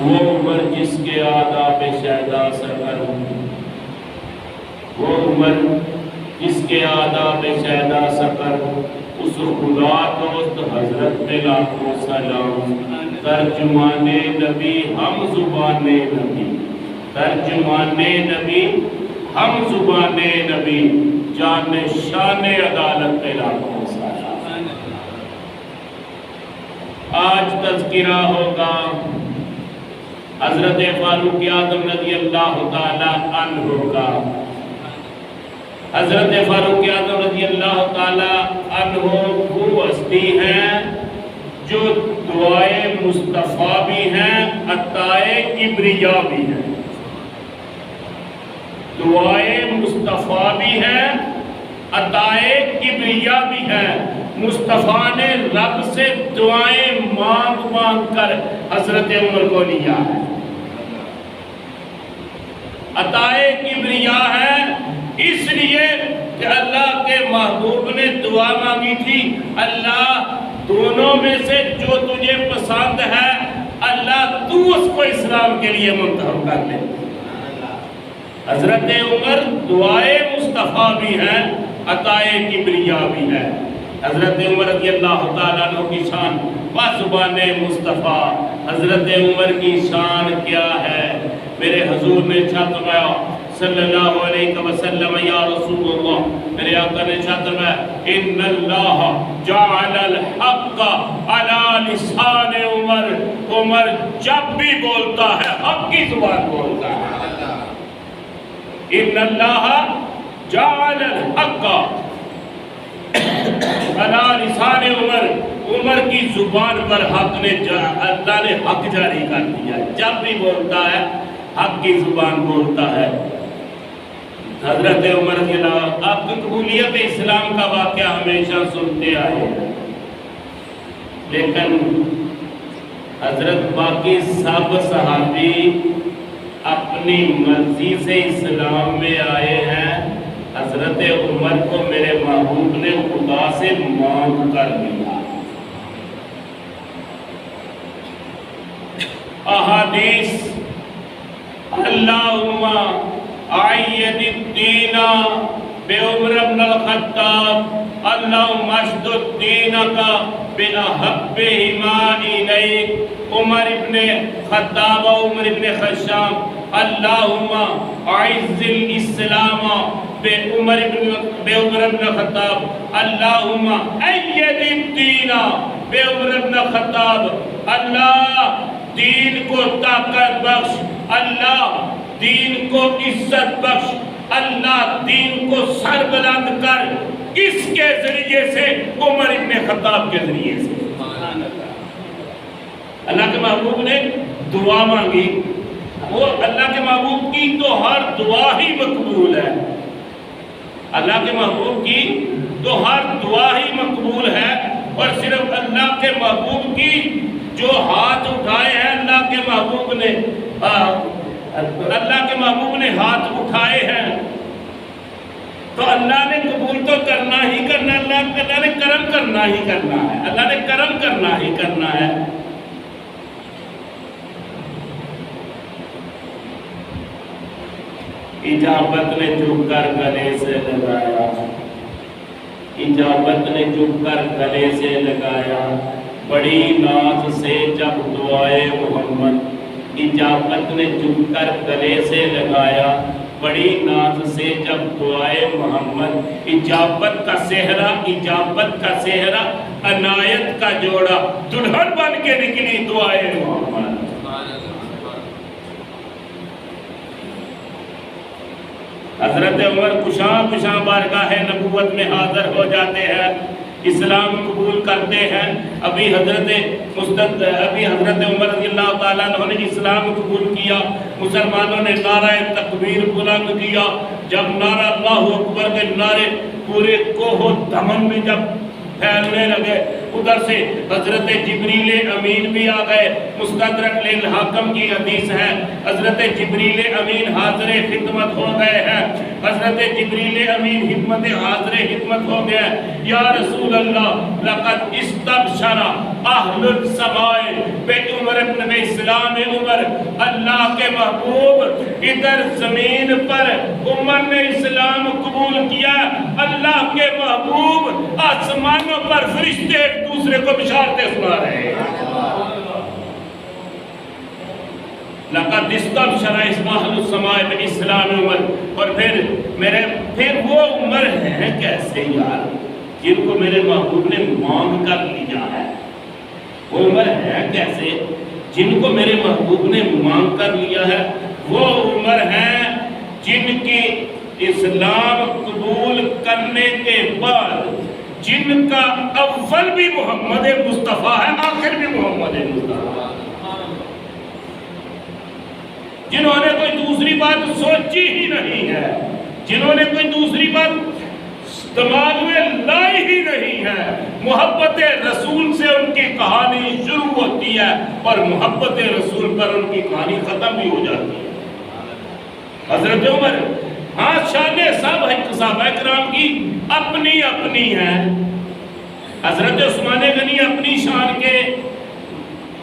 وہ عمر جس کے آداب شہدا سکر، وہ عمر جس کے آداب شہدا سکر، اس خدا دوست حضرت میں لاکھوں سلام۔ ترجمان نبی ہم زبان نبی، ترجمان نبی ہم زبان نبی، جان شان عدالت پہ لاکھوں سلام۔ آج تذکرہ ہوگا حضرت فاروق اعظم رضی اللہ تعالی عنہ کا۔ حضرت فاروق اعظم رضی اللہ تعالی عنہ وہ ہستی ہیں جو دعائے مصطفیٰ بھی ہیں، عطائے کبریا بھی ہیں۔ دعائے مصطفیٰ بھی ہیں، عطائے کبریا بھی ہیں۔ مصطفیٰ نے رب سے دعائیں مانگ مانگ کر حضرت عمر کو لیا ہے۔ عطائے کبریا ہے اس لیے کہ اللہ کے محبوب نے دعا مانگی تھی، اللہ دونوں میں سے جو تجھے پسند ہے اللہ تو اس کو اسلام کے لیے منتخب کر لے۔ حضرت عمر دعائے مصطفیٰ بھی ہیں، عطائے کبریا بھی ہے۔ حضرت عمر رضی اللہ تعالیٰ عنہ کی شان بزبان مصطفیٰ۔ حضرت عمر کی شان کیا ہے؟ میرے حضور نے ارشاد فرمایا صلی اللہ علیہ وسلم، یا رسول اللہ، میرے آقا نے ارشاد فرمایا ان اللہ جعل الحق علی لسان عمر، عمر جب بھی بولتا ہے حق کی زبان بولتا ہے۔ ان اللہ جعل الحق علی لسان عمر، عمر کی زبان پر حق نے اللہ نے حق جاری کر دیا ہے، جب بھی بولتا ہے حق کی زبان بولتا ہے۔ حضرت عمر رضی اللہ، آپ کی قبولیت اسلام کا واقعہ ہمیشہ سنتے آئے ہیں، لیکن حضرت باقی سب صحابی اپنی مرضی سے اسلام میں آئے ہیں، حضرت عمر کو میرے محبوب نے خدا سے مانگ کر دیا۔ احادیث اللہم عید الدین بعمر بن الخطاب، اللہم اشد الدینک بأحبہما الیک، عمر بن خطاب و عمر بن خشام، اللہم اعز الاسلام بعمر بن خطاب، اللہم اید الدین بعمر بن خطاب، اللہ دین کو طاقت بخش، اللہ دین کو عزت بخش، اللہ دین کو سر بلند کر، کس کے ذریعے سے؟ عمر ابن خطاب کے ذریعے سے۔ اللہ کے محبوب نے دعا مانگی، وہ اللہ کے محبوب کی تو ہر دعا ہی مقبول ہے، اللہ کے محبوب کی تو ہر دعا ہی مقبول ہے، اور صرف اللہ کے محبوب کی جو ہاتھ اٹھائے ہیں اللہ کے محبوب نے، اللہ کے محبوب نے ہاتھ اٹھائے ہیں تو اللہ نے قبول تو کرنا ہی کرنا، اللہ نے کرم کرنا ہی کرنا ہے، اللہ نے کرم کرنا ہی کرنا ہے۔ اجابت نے جھک کر گلے سے لگایا، اجابت نے جھک کر گلے سے لگایا، بڑی ناز سے جب دعائے محمد، اجابت نے جھک کر گلے سے لگایا، بڑی ناز سے جب دعائے محمد، اجابت کا صحرا، اجابت کا صحرا، عنایت کا جوڑا، دلہن بن کے نکلی دعائے محمد۔ حضرت عمر کشاں بارگاہ نبوت میں حاضر ہو جاتے ہیں، اسلام قبول کرتے ہیں۔ ابھی حضرت عمر رضی اللہ تعالیٰ عنہ نے اسلام قبول کیا، مسلمانوں نے نعرہ تکبیر بلند کیا، جب نعرہ اللہ اکبر کے نعرے پورے کوہ و دمن میں جب پھیلنے لگے، ادھر سے حضرت جبریل امین بھی آ گئے۔ مستدرک للحاکم کی حدیث ہے، حضرت جبریل امین حاضر خدمت ہو گئے ہیں، حضرت جبریل امین حاضر خدمت ہو گئے۔ یا رسول اللہ لقد استبشر اہل السمائے بے عمر ابن اسلام عمر، اللہ کے محبوب ادھر زمین پر عمر نے اسلام قبول کیا، اللہ کے محبوب آسمانوں پر فرشتے ایک دوسرے کو بشارتیں سنا رہے ہیں۔ لقد استبشر اہل السماء باسلام عمر، اور پھر وہ عمر ہیں کیسے یار جن کو میرے محبوب نے مانگ کر لیا ہے؟ وہ عمر ہیں کیسے جن کو میرے محبوب نے مانگ کر لیا ہے؟ وہ عمر ہیں جن کی اسلام قبول کرنے کے بعد جن کا اول بھی محمد مصطفیٰ ہے، آخر بھی محمد مصطفیٰ ہے، جنہوں نے کوئی دوسری بات سوچی ہی نہیں ہے، جنہوں نے کوئی دوسری بات دماغ میں لائی ہی نہیں ہے۔ محبت رسول سے ان کی کہانی شروع ہوتی ہے اور محبت رسول پر ان کی کہانی ختم بھی ہو جاتی ہے۔ حضرت عمر، ہاں شان سب صحابہ کرام کی اپنی اپنی ہے۔ حضرت عثمان غنی اپنی شان کے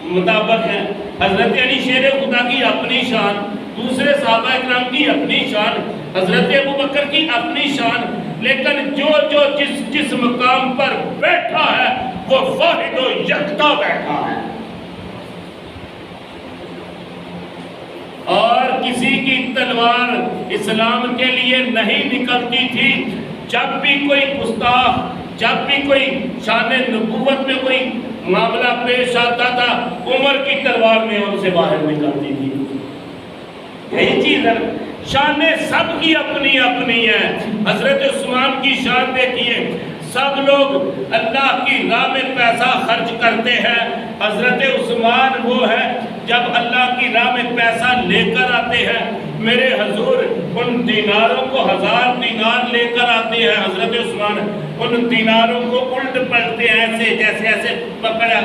مطابق ہیں، حضرت علی شیر خدا کی اپنی شان، دوسرے صحابہ کرام کی اپنی شان، حضرت ابوبکر کی اپنی شان، لیکن جو جس مقام پر بیٹھا ہے وہ واحد و یکتا بیٹھا ہے، اور کسی کی تلوار اسلام کے لیے نہیں نکلتی تھی۔ جب بھی کوئی گستاخ، جب بھی کوئی شان نبوت میں کوئی معاملہ پیش آتا تھا، عمر کی تلوار میں ان سے باہر نکلتی تھی۔ یہی چیز ہے، شان سب کی اپنی اپنی ہے۔ حضرت عثمان کی شان دیکھیے، سب لوگ اللہ کی راہ میں پیسہ خرچ کرتے ہیں، حضرت عثمان وہ ہے جب اللہ کی راہ میں پیسہ لے کر آتے ہیں، میرے حضور ان دیناروں کو 1000 دینار لے کر آتے ہیں، حضرت عثمان ان دیناروں کو الٹ پلٹتے ہیں، ایسے جیسے ایسے پکڑا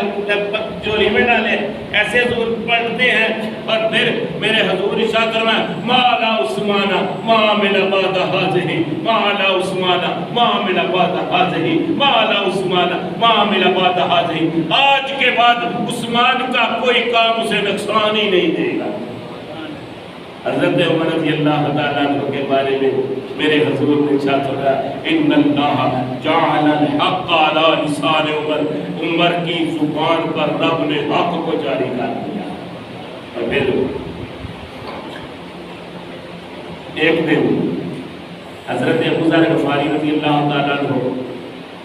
چوری میں ڈالے، ایسے زور پلٹتے ہیں، اور پھر میرے حضور ارشاد فرمایا مالا عثمانہ ما عمل بعد هذه، مالا عثمانہ ما عمل بعد هذه، مالا عثمانہ ما عمل بعد هذه، آج کے بعد عثمان کا کوئی کام اسے نقصان ہی نہیں دے گا۔ حضرت عمر رضی اللہ تعالیٰ عنہ کے بارے میں میرے حضور نے ارشاد فرمایا ان اللہ جعل الحق علی لسان عمر، عمر کی زبان پر رب نے حق کو جاری کر دیا۔ اور پھر ایک دن حضرت ابو ذر غفاری رضی اللہ تعالیٰ عنہ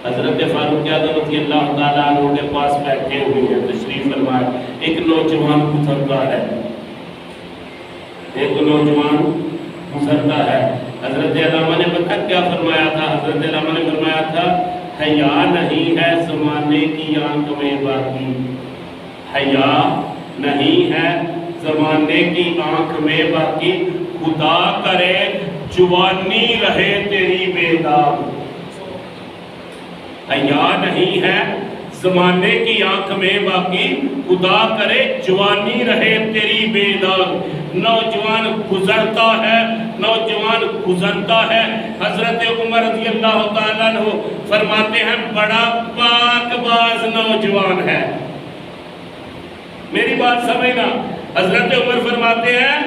حضرت فاروق اعظم رضی اللہ تعالیٰ عنہ کے پاس بیٹھے ہوئے ہیں، تشریف فرمائے، ایک نوجوان گزرتا ہے، ایک نوجوان گزرتا ہے۔ حضرت علامہ نے پتہ کیا فرمایا تھا؟ حضرت علامہ نے فرمایا تھا حیا نہیں ہے زمانے کی آنکھ میں باقی، حیا نہیں ہے زمانے کی آنکھ میں باقی، خدا کرے جوانی رہے تیری بے داغ، حیا نہیں ہے زمانے کی آنکھ میں باقی، خدا کرے جوانی رہے تیری بے داغ۔ نوجوان گزرتا ہے، نوجوان گزرتا ہے، حضرت عمر رضی اللہ تعالیٰ عنہ فرماتے ہیں بڑا پاک باز نوجوان ہے۔ میری بات سمجھنا، حضرت عمر فرماتے ہیں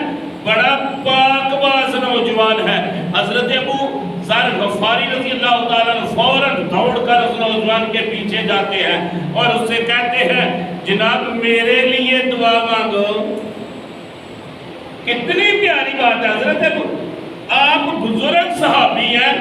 بڑا پاک باز نوجوان ہے۔ حضرت ابو ذر غفاری رضی اللہ تعالیٰ عنہ فوراً دوڑ کر اس نوجوان کے پیچھے جاتے ہیں اور اس سے کہتے ہیں جناب میرے لیے دعا مانگو۔ کتنی پیاری بات ہے حضرت ابو، آپ بزرگ صحابی ہیں،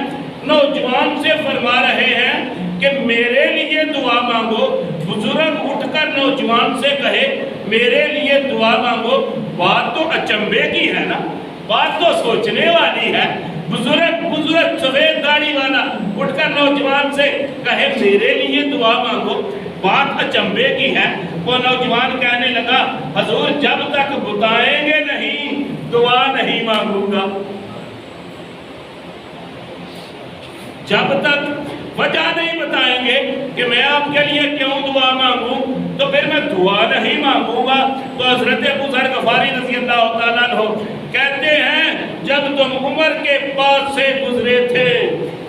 نوجوان سے فرما رہے ہیں کہ میرے لیے دعا مانگو۔ بزرگ اٹھ کر نوجوان سے کہے میرے لیے دعا مانگو، بات تو اچنبے کی ہے نا، بات تو سوچنے والی ہے۔ بزرگ سفید داڑھی والا اٹھ کر نوجوان سے کہے میرے لیے دعا مانگو، بات اچنبے کی ہے۔ وہ نوجوان کہنے لگا حضور جب تک بتائیں گے نہیں دعا نہیں مانگوں گا، جب تک وجہ نہیں بتائیں گے کہ میں آپ کے لیے کیوں دعا مانگوں تو پھر میں دعا نہیں مانگوں گا۔ تو حضرت ابو ذر غفاری رضی اللہ تعالیٰ عنہ کہتے ہیں جب تم عمر کے پاس سے گزرے تھے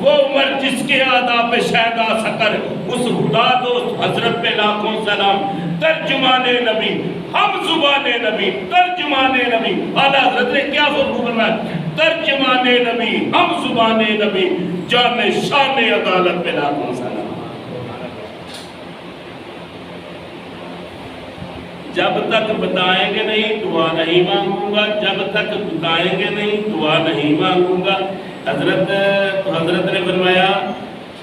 وہ عمر جس کے آداب پہ شہدا سکر، اس خدا دوست حضرت پہ لاکھوں سلام۔ ترجمان نبی، ہم زبان نبی، ترجمان نبی، اعلیٰ حضرت نے کیا فرمایا؟ ترجمان نبی، ہم زبان نبی، جان شان عدالت پہ لاکھوں سلام۔ جب تک بتائیں گے نہیں دعا نہیں مانگوں گا، جب تک بتائیں گے نہیں دعا نہیں مانگوں گا۔ حضرت نے فرمایا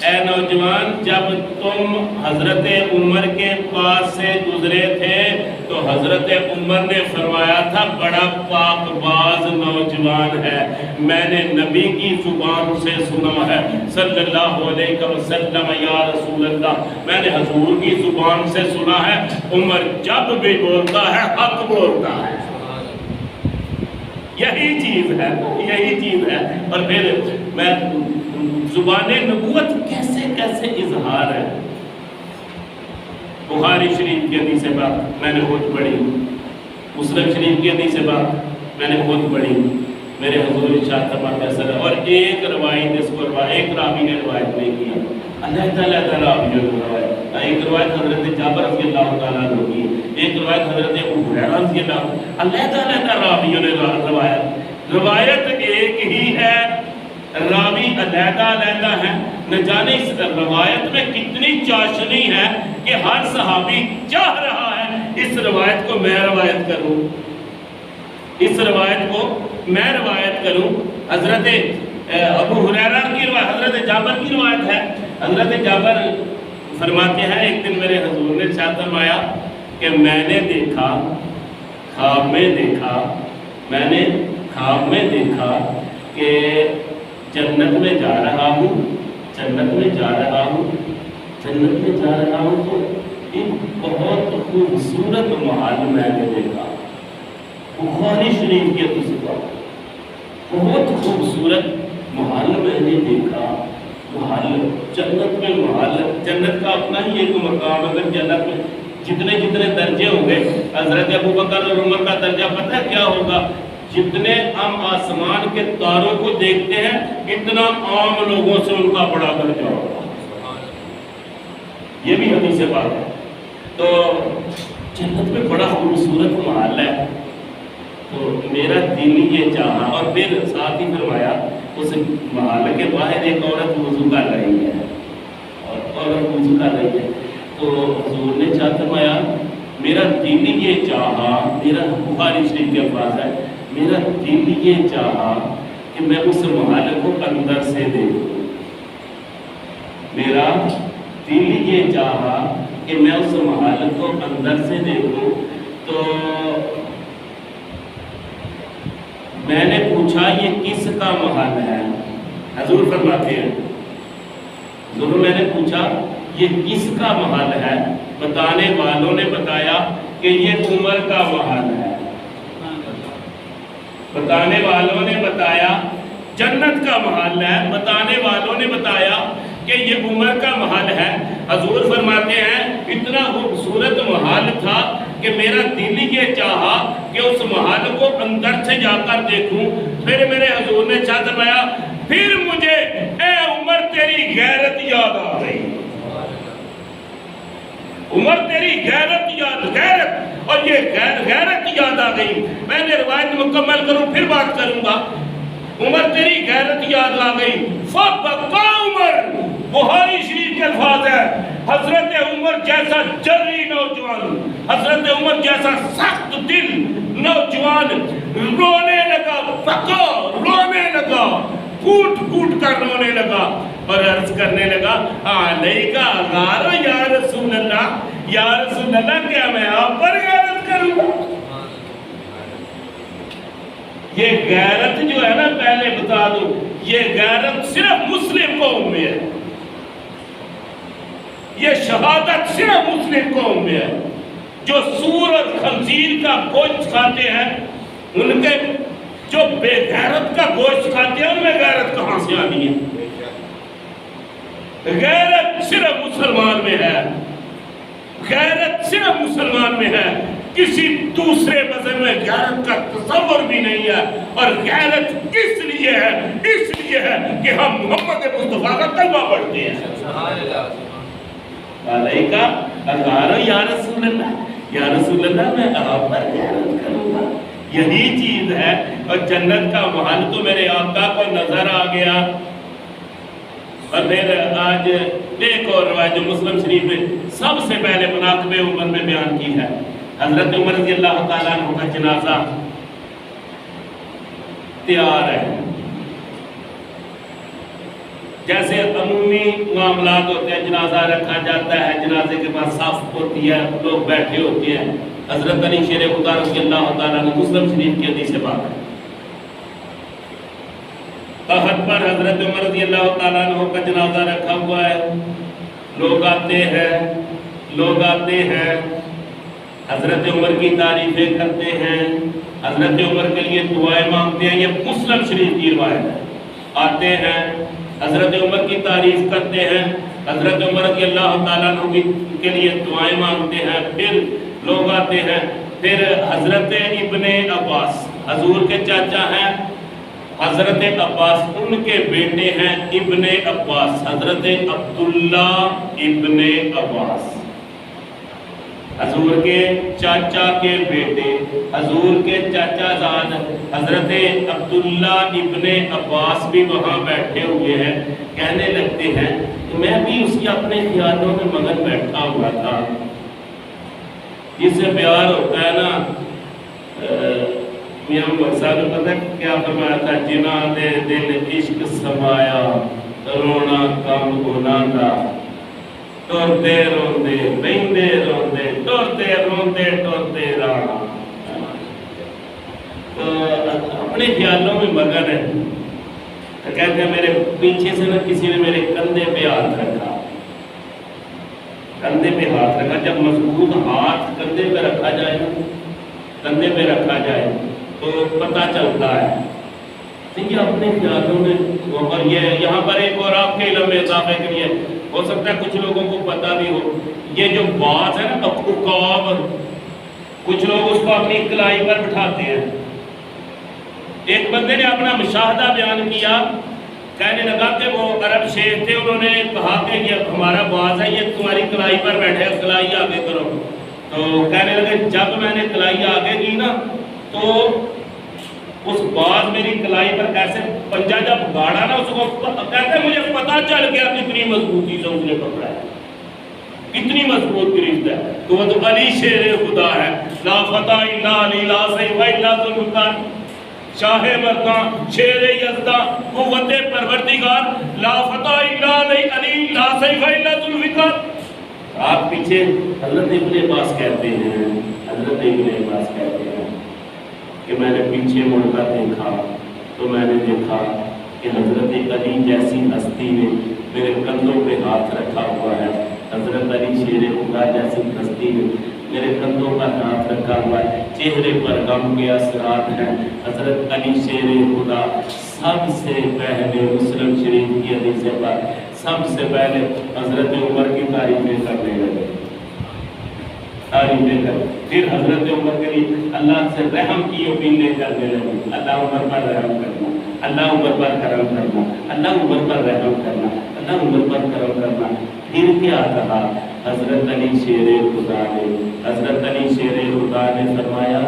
اے نوجوان، جب تم حضرت عمر کے پاس سے گزرے تھے تو حضرت عمر نے فرمایا تھا بڑا پاک باز نوجوان ہے، میں نے نبی کی زبان سے سنا ہے صلی اللہ علیہ وسلم یا رسول اللہ، میں نے حضور کی زبان سے سنا ہے عمر جب بھی بولتا ہے حق بولتا ہے۔ یہی چیز ہے، یہی چیز ہے۔ اور پھر میں زبان نبوت کیسے کیسے اظہار ہے۔ بخاری شریف کی حدیث پاک میں نے خود پڑھی، مسلم شریف کی حدیث پاک میں نے خود پڑھی، میرے حضور ارشاد فرماتے ہیں اور ایک روایت اس کو ایک راوی نے روایت نہیں کیا، اللہ تعالیٰ راویوں نے روایت، ایک روایت حضرت جابر رضی اللہ تعالیٰ عنہ کی، ایک روایت حضرت ابو ہریرہ رضی اللہ تعالیٰ راویوں نے روایت ایک ہی ہے، راوی علیحدہ علیحدہ ہے، نہ جانے اس روایت میں کتنی چاشنی ہے کہ ہر صحابی چاہ رہا ہے اس روایت کو میں روایت کروں، اس روایت کو میں روایت کروں۔ حضرت ابو ہریرہ کی روایت، حضرت جابر کی روایت ہے۔ حضرت جابر فرماتے ہیں ایک دن میرے حضور نے ارشاد فرمایا کہ میں نے دیکھا، خواب میں دیکھا، میں نے خواب میں دیکھا کہ جنت میں جا رہا ہوں، جنت میں جا رہا ہوں، جنت میں جا رہا ہوں تو ایک بہت خوبصورت محل میں نے دیکھا، بخاری شریف کے تصور، بہت خوبصورت محل میں نے دیکھا، محل جنت میں، محل جنت کا اپنا ہی ایک مقام، اگر جنت میں جتنے درجے ہوں گے، حضرت ابو بکر اور عمر کا درجہ پتہ ہے کیا ہوگا؟ جتنے ہم آسمان کے تاروں کو دیکھتے ہیں اتنا عام لوگوں سے ان کا بڑا درجہ ہوگا، یہ بھی حدیث پاک ہے۔ تو جنت میں بڑا خوبصورت محل ہے، تو میرا دل یہ چاہا، اور پھر ساتھ ہی فرمایا اس محل کے باہر ایک عورت وضو کر رہی ہے، اور عورت وضو کر رہی ہے، تو حضور نے فرمایا میرا دل یہ چاہا، میرا بخاری شریف کے الفاظ ہے، میرا دل یہ چاہا کہ میں اس محل کو اندر سے دیکھوں، میرا دل یہ چاہا کہ میں اس محل کو اندر سے دیکھوں۔ تو میں نے پوچھا یہ کس کا محل ہے؟ حضور فرماتے ہیں، حضور میں نے پوچھا یہ کس کا محل ہے؟ بتانے والوں نے بتایا کہ یہ عمر کا محل ہے، بتانے والوں نے بتایا جنت کا محل ہے، بتانے والوں نے بتایا کہ یہ عمر کا محل ہے۔ حضور فرماتے ہیں اتنا خوبصورت محل تھا کہ میرا دل یہ چاہا کہ اس محل کو اندر سے جا کر دیکھوں۔ پھر میرے حضور نے ارشاد فرمایا پھر مجھے اے عمر تیری غیرت یاد آ گئی، عمر تیری غیرت اور یہ غیرت یاد آ گئی۔ میں نے روایت مکمل کروں پھر بات کروں گا۔ عمر تیری غیرت یاد آ گئی، فبکا عمر، بخاری شریف کے الفاظ ہے، حضرت عمر جیسا جری نوجوان، حضرت عمر جیسا سخت دل نوجوان رونے لگا، بکا، رونے لگا، پھوٹ پھوٹ کر رونے لگا اور عرض کرنے لگا علیہ کا غارو یا رسول اللہ، یا رسول اللہ کیا میں آپ پر غیرت کروں گا؟ یہ غیرت جو ہے نا، پہلے بتا دوں، یہ غیرت صرف مسلم قوم میں ہے، یہ شہادت صرف مسلم قوم میں ہے۔ جو سور اور خنزیر کا گوشت کھاتے ہیں، ان کے جو بے غیرت کا گوشت کھاتے ہیں، ان میں غیرت کہاں سے آنی ہے؟ غیرت صرف مسلمان میں ہے، غیرت صرف مسلمان میں ہے۔ کسی دوسرے مذہب میں غیرت کا تصور بھی نہیں ہے. اور غیرت کس لیے ہے؟ اس لیے ہے کہ ہم محمد مصطفیٰ کا کلمہ پڑھتے ہیں. علیکہ اغارو یا رسول اللہ، یا رسول اللہ میں آپ پر غیرت کروں گا. یہی چیز ہے. اور جنت کا محل تو میرے آقا کو نظر آ گیا. اور پھر آج ایک اور روایت جو مسلم شریف میں سب سے پہلے مناقب عمر میں بیان کی ہے، حضرت عمر رضی اللہ تعالیٰ عنہ کا جنازہ تیار ہے. جیسے عمومی معاملات ہوتے ہیں، جنازہ رکھا جاتا ہے، جنازے کے بعد صاف ہوتی ہے، لوگ بیٹھے ہوتے ہیں. حضرت علی شیر خدا رضی اللہ تعالیٰ عنہ مسلم شریف کی حدیث سے بات ہے. احد پر حضرت عمر رضی اللہ تعالیٰ عنہ کا جنازہ رکھا ہوا ہے. لوگ آتے ہیں حضرت عمر کی تعریفیں کرتے ہیں، حضرت عمر کے لیے دعائیں مانگتے ہیں. یہ مسلم شریف کی روایت ہے. آتے ہیں حضرت عمر کی تعریف کرتے ہیں، حضرت عمر رضی اللہ تعالیٰ عنہ کے لیے دعائیں مانگتے ہیں. پھر لوگ آتے ہیں. پھر حضرت ابن عباس حضور کے چاچا ہیں، حضرت عباس ان کے بیٹے ہیں ابن عباس، حضرت عبداللہ ابن عباس حضور کے چاچا کے بیٹے، حضور کے چاچا زاد حضرت عبداللہ ابن عباس بھی وہاں بیٹھے ہوئے ہیں. کہنے لگتے ہیں کہ میں بھی اس کے اپنے خیالوں میں مگن بیٹھا ہوا تھا. جس سے پیار ہوتا ہے نا، میاں صاحب نے پتہ کیا فرمایا تھا، جنا دے دل عشق سمایا رونا کم گناہ دا، ٹورتے روندے بہندے روندے ٹورتے روندے ٹورتے رانا. تو اپنے خیالوں میں مگن ہے. تو کہتے ہیں میرے پیچھے سے نا کسی نے میرے کندھے پہ ہاتھ رکھا، کندھے پہ ہاتھ رکھا. جب مضبوط ہاتھ کندھے پہ رکھا جائے، کندھے پہ رکھا جائے تو پتہ چلتا ہے. یہ اپنے خیالوں میں. اور یہ یہاں پر ایک اور آپ کے علم میں اضافے کے لیے ہو سکتا ہے کچھ لوگوں کو پتہ بھی ہو، یہ جو باز ہے نا عقاب، کچھ لوگ اس کو اپنی کلائی پر بٹھاتے ہیں. ایک بندے نے اپنا مشاہدہ بیان کیا، کہنے لگا کہ وہ عرب شیخ تھے، انہوں نے کہا کہ یہ ہمارا باز ہے، یہ تمہاری کلائی پر بیٹھے، کلائی آگے کرو. تو کہنے لگے جب میں نے کلائی آگے کی نا تو اس باز میری کلائی پر کیسے پنجہ جب گاڑا نا، اس کو کہتے ہیں مجھے پتہ چل گیا کتنی مضبوطی سے اس نے پکڑا ہے، کتنی مضبوط گرفت ہے. تو وہ تو علی شیر خدا ہے، لا فتح الا علی لا سیف الا ذوالفقار، شاہ مردان شیر یزداں قوت پروردگار، لا فتح الا علی لا سیف الا ذوالفقار. آپ پیچھے حضرت ابن عباس کہتے ہیں، حضرت ابن عباس کہتے ہیں کہ میں نے پیچھے مڑ کر دیکھا تو میں نے دیکھا کہ حضرت علی جیسی ہستی نے میرے کندھوں پہ ہاتھ رکھا ہوا ہے. حضرت علی شیر خدا جیسی ہستی نے میرے کندھوں پر ہاتھ رکھا ہوا ہے. چہرے پر غم کے اثرات ہیں. حضرت علی شیر خدا سب سے پہلے مسلم شریف کی حدیث پر سب سے پہلے حضرت عمر کی تعریفیں کرنے لگے، تعریفیں کر. پھر حضرت عمر کے لیے اللہ سے رحم کی اپیلیں کرنے لگے، اللہ عمر پر رحم کرنا، اللہ عمر پر کرم کرنا، اللہ عمر پر رحم کرنا، اللہ عمر پر کرم کرنا. پھر کیا کہا حضرت علی شیر خدا نے؟ حضرت علی شیر خدا نے فرمایا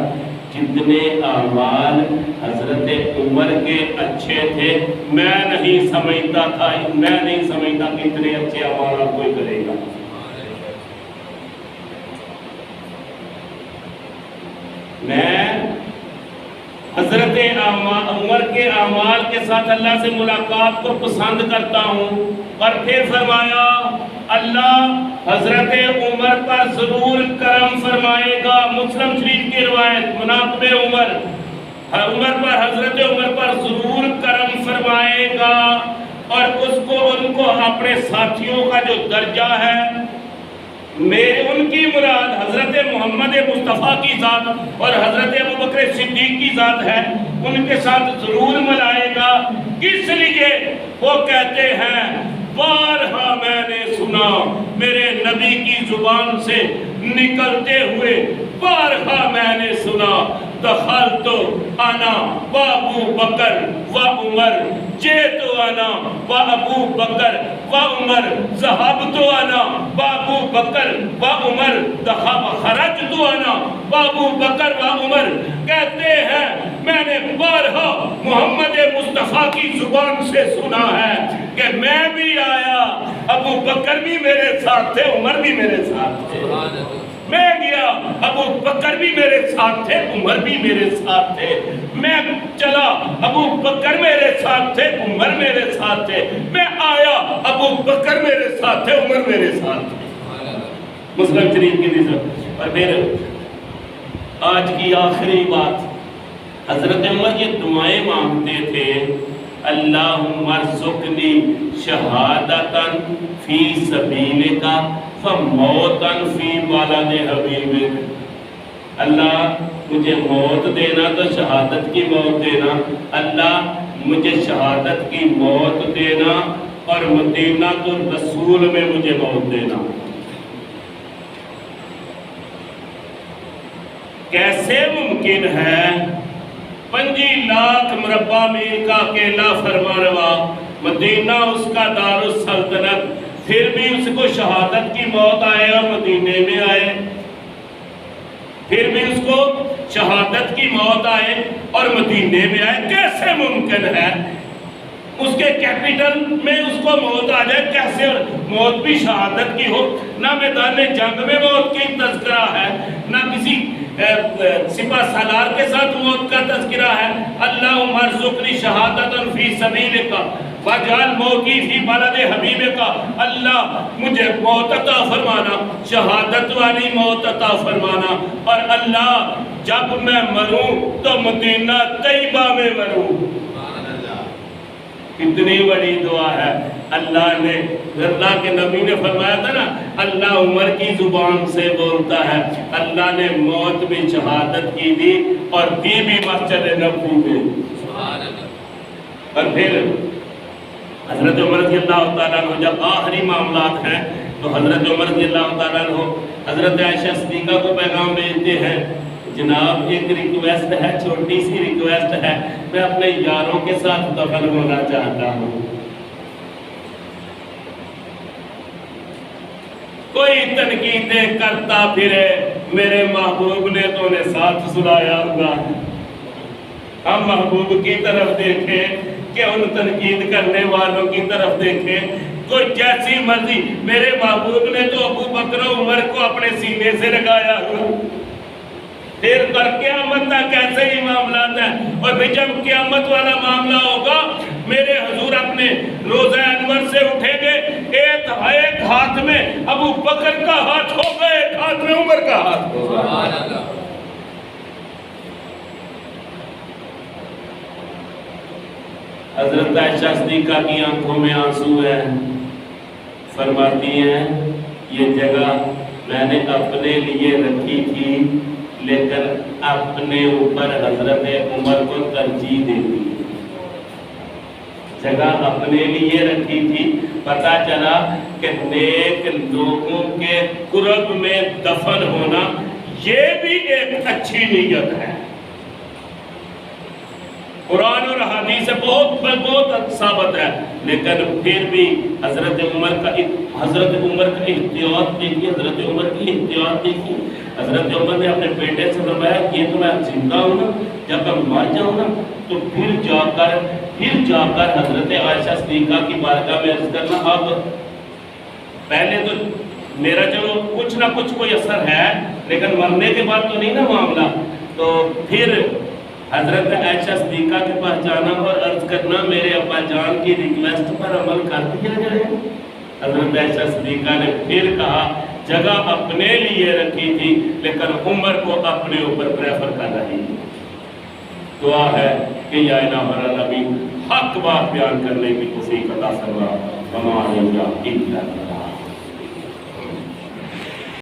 جتنے اعمال حضرت عمر کے اچھے تھے میں نہیں سمجھتا تھا، میں نہیں سمجھتا کہ اتنے اچھے اعمال کوئی کرے گا. میں حضرت عمر کے اعمال کے ساتھ اللہ سے ملاقات کو پسند کرتا ہوں. اور پھر فرمایا اللہ حضرت عمر پر ضرور کرم فرمائے گا. مسلم شریف کی روایت مناقب عمر، حضرت عمر پر ضرور کرم فرمائے گا. اور ان کو اپنے ساتھیوں کا جو درجہ ہے، ان کی مراد حضرت محمد مصطفیٰ کی ذات اور حضرت ابوبکر صدیق کی ذات ہے، ان کے ساتھ ضرور ملائے گا. کس لیے؟ وہ کہتے ہیں بارہا میں نے سنا میرے نبی کی زبان سے نکلتے ہوئے بارہا میں نے سنا دخلت انا و ابو بکر و عمر جئت انا و ابو بکر و عمر ذهبت انا و ابو بکر و عمر خرجت انا و ابو بکر و عمر. کہتے ہیں میں نے بارہا محمد مصطفیٰ کی زبان سے سنا ہے کہ میں بھی آیا، ابو بکر بھی میرے ساتھ تھے، عمر بھی میرے ساتھ تھے. میں گیا، ابو بکر بھی میرے ساتھ تھے، عمر بھی میرے ساتھ تھے. میں چلا، ابو بکر میرے ساتھ تھے، عمر میرے ساتھ تھے. میں آیا، ابو بکر میرے ساتھ تھے، عمر میرے ساتھ تھے. مسلم شریف کی نسبت. اور پھر آج کی آخری بات، حضرت عمر یہ دعائیں مانگتے تھے، اللہم ارزقنی شہادتاً فی سبیلک فموتاً فی بلد حبیبک. اللہ مجھے موت دینا تو شہادت کی موت دینا، اللہ مجھے شہادت کی موت دینا اور مدینہ تو رسول میں مجھے موت دینا. کیسے ممکن ہے 25 لاکھ مربع میل کا اکیلا فرمانروا، مدینہ اس کا دار السلطنت، پھر بھی اس کو شہادت کی موت آئے اور مدینے میں آئے؟ پھر بھی اس کو شہادت کی موت آئے اور مدینے میں آئے؟ کیسے ممکن ہے؟ اس کے کیپٹل میں اس کو موت آ جائے، کیسے موت بھی شہادت کی ہو؟ نہ میدان جنگ میں موت کی تذکرہ ہے، نہ کسی سپہ سالار کے ساتھ موت کا تذکرہ ہے. اللہم ارزقنی شہادتاً فی سبیلک واجعل موتی فی بلد حبیبک. اللہ مجھے موت عطا فرمانا، شہادت والی موت عطا فرمانا، اور اللہ جب میں مروں تو مدینہ طیبہ میں مروں. کتنی بڑی دعا ہے. اللہ نے، اللہ کے نبی نے فرمایا تھا نا، اللہ عمر کی زبان سے بولتا ہے. اللہ نے موت بھی شہادت کی دی اور دی بھی مسجد نبوی میں. اور پھر حضرت عمر رضی اللہ تعالیٰ عنہ جب آخری معاملات ہیں تو حضرت عمر رضی اللہ تعالیٰ عنہ حضرت عائشہ صدیقہ کو پیغام بھیجتے ہیں، جناب ایک ریکویسٹ ہے، چھوٹی سی ریکویسٹ ہے، میں اپنے یاروں کے ساتھ دفن ہونا چاہتا ہوں. کوئی تنقیدیں کرتا پھرے، میرے محبوب نے تو انہیں ساتھ سنایا ہوگا. ہم محبوب کی طرف دیکھیں کہ ان تنقید کرنے والوں کی طرف دیکھیں. کوئی جیسی مرضی، میرے محبوب نے تو ابو بکر و عمر کو اپنے سینے سے لگایا ہوا. پھر پر قیامت تک ایسے ہی معاملات ہیں. اور پھر جب قیامت والا معاملہ ہوگا، میرے حضور اپنے روزہ انور سے اٹھیں گے، ایک ہاتھ میں ابو بکر کا ہاتھ ہوگا، ایک ہاتھ میں عمر کا ہاتھ ہوگا. حضرت عائشہ صدیقہ کی آنکھوں میں آنسو ہیں، فرماتی ہیں یہ جگہ میں نے اپنے لیے رکھی تھی، لیکن اپنے اوپر حضرت عمر کو ترجیح دے دی. جگہ اپنے لیے رکھی تھی، پتہ چلا کہ نیک لوگوں کے قرب میں دفن ہونا یہ بھی ایک اچھی نیت ہے. قرآن اور حدیث سے بہت ثابت ہے. لیکن پھر بھی حضرت عمر کا احتیاط دیکھیے، حضرت عمر کی احتیاط دیکھیے. حضرت عمر نے اپنے بیٹے سے فرمایا کہ یہ تو میں زندہ ہوں نا، جب میں مر جاؤں نا تو پھر جا کر حضرت عائشہ صدیقہ کی بارگاہ میں عرض کرنا. اب پہلے تو میرا چلو کچھ نہ کچھ کوئی اثر ہے، لیکن مرنے کے بعد تو نہیں نا معاملہ. تو پھر حضرت عائشہ صدیقہ کے پاس جانا اور عرض کرنا میرے ابا جان کی ریکویسٹ پر عمل کر دیا جائے. حضرت عائشہ صدیقہ نے پھر کہا جگہ اپنے لیے رکھی تھی، لیکن عمر کو اپنے اوپر پریفر کر رہی. دعا ہے کہ یا الہ نبی حق بات بیان کرنے کی توفیق عطا فرما.